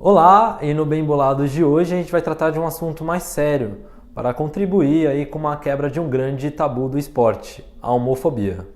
Olá, e no Bem Bolados de hoje a gente vai tratar de um assunto mais sério, para contribuir aí com uma quebra de um grande tabu do esporte, a homofobia.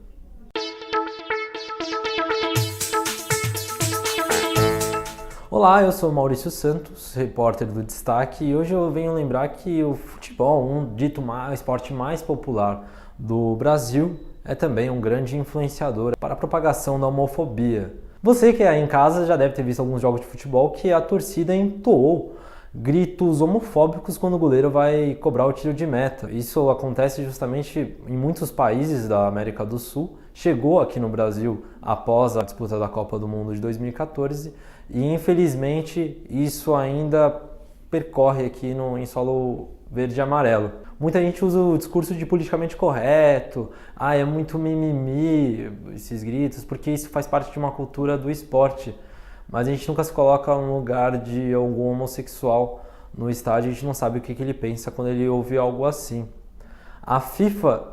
Olá, eu sou Maurício Santos, repórter do Destaque, e hoje eu venho lembrar que o futebol, o esporte mais popular do Brasil, é também um grande influenciador para a propagação da homofobia. Você que é aí em casa já deve ter visto alguns jogos de futebol que a torcida entoou gritos homofóbicos quando o goleiro vai cobrar o tiro de meta. Isso acontece justamente em muitos países da América do Sul, chegou aqui no Brasil após a disputa da Copa do Mundo de 2014 e infelizmente isso ainda percorre aqui em solo verde e amarelo. Muita gente usa o discurso de politicamente correto, é muito mimimi, esses gritos, porque isso faz parte de uma cultura do esporte. Mas a gente nunca se coloca no lugar de algum homossexual no estádio, a gente não sabe o que ele pensa quando ele ouve algo assim. A FIFA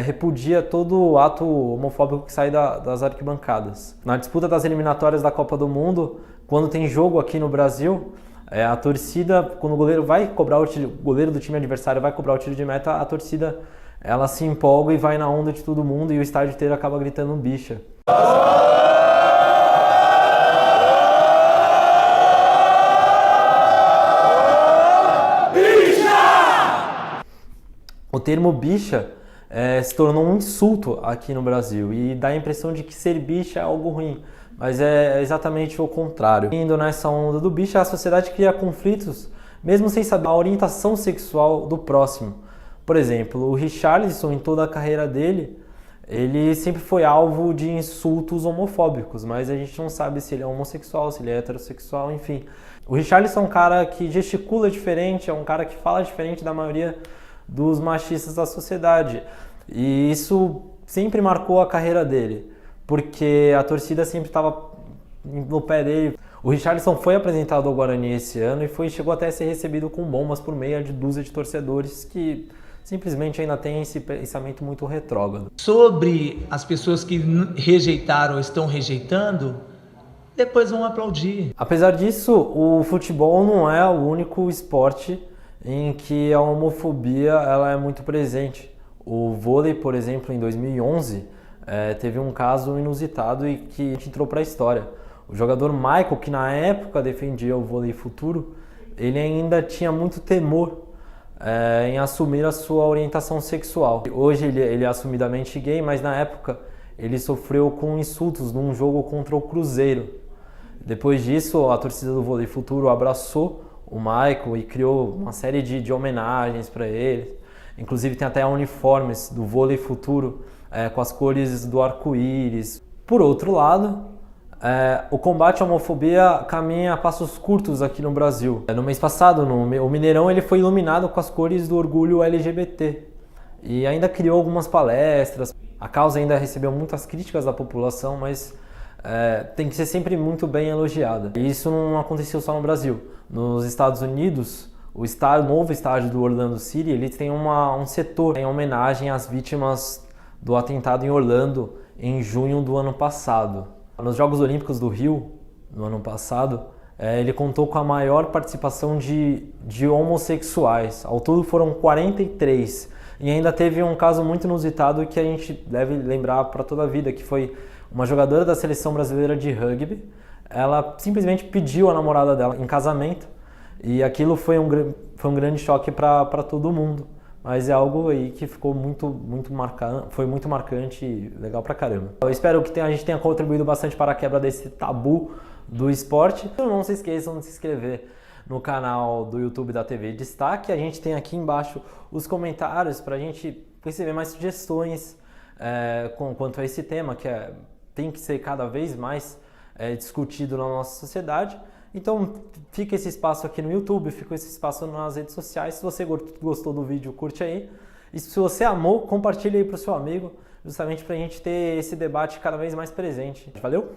repudia todo ato homofóbico que sai das arquibancadas. Na disputa das eliminatórias da Copa do Mundo, quando tem jogo aqui no Brasil, a torcida, quando o goleiro vai cobrar o goleiro do time adversário vai cobrar o tiro de meta, a torcida ela se empolga e vai na onda de todo mundo e o estádio inteiro acaba gritando bicha. O termo bicha se tornou um insulto aqui no Brasil e dá a impressão de que ser bicha é algo ruim, mas é exatamente o contrário. Indo nessa onda do bicha, a sociedade cria conflitos mesmo sem saber a orientação sexual do próximo. Por exemplo, o Richarlison, em toda a carreira dele, ele sempre foi alvo de insultos homofóbicos, mas a gente não sabe se ele é homossexual, se ele é heterossexual, enfim. O Richarlison é um cara que gesticula diferente, é um cara que fala diferente da maioria dos machistas da sociedade. E isso sempre marcou a carreira dele, porque a torcida sempre estava no pé dele. O Richarlison foi apresentado ao Guarani esse ano e chegou até a ser recebido com bombas por meia de dúzia de torcedores que simplesmente ainda tem esse pensamento muito retrógrado. Sobre as pessoas que rejeitaram ou estão rejeitando, depois vão aplaudir. Apesar disso, o futebol não é o único esporte em que a homofobia ela é muito presente. O vôlei, por exemplo, em 2011, teve um caso inusitado e que entrou para a história. O jogador Michael, que na época defendia o vôlei futuro, ele ainda tinha muito temor em assumir a sua orientação sexual. Hoje ele é assumidamente gay, mas na época ele sofreu com insultos num jogo contra o Cruzeiro. Depois disso, a torcida do vôlei futuro abraçou o Michael e criou uma série de homenagens para ele. Inclusive tem até uniformes do vôlei futuro com as cores do arco-íris. Por outro lado, o combate à homofobia caminha a passos curtos aqui no Brasil. No mês passado, o Mineirão ele foi iluminado com as cores do orgulho LGBT e ainda criou algumas palestras. A causa ainda recebeu muitas críticas da população, mas tem que ser sempre muito bem elogiada. E isso não aconteceu só no Brasil. Nos Estados Unidos, o novo estádio do Orlando City, ele tem um setor em homenagem às vítimas do atentado em Orlando em junho do ano passado. Nos Jogos Olímpicos do Rio, no ano passado, ele contou com a maior participação de homossexuais. Ao todo foram 43. E ainda teve um caso muito inusitado que a gente deve lembrar para toda a vida, que foi uma jogadora da seleção brasileira de rugby. Ela simplesmente pediu a namorada dela em casamento e aquilo foi um grande choque para todo mundo. Mas é algo aí que ficou foi muito marcante e legal pra caramba. Eu espero que a gente tenha contribuído bastante para a quebra desse tabu do esporte. Não se esqueçam de se inscrever no canal do YouTube da TV Destaque. A gente tem aqui embaixo os comentários para a gente receber mais sugestões quanto a esse tema, que tem que ser cada vez mais discutido na nossa sociedade. Então fica esse espaço aqui no YouTube, fica esse espaço nas redes sociais. Se você gostou do vídeo, curte aí. E se você amou, compartilhe aí para o seu amigo, justamente para a gente ter esse debate cada vez mais presente. Valeu?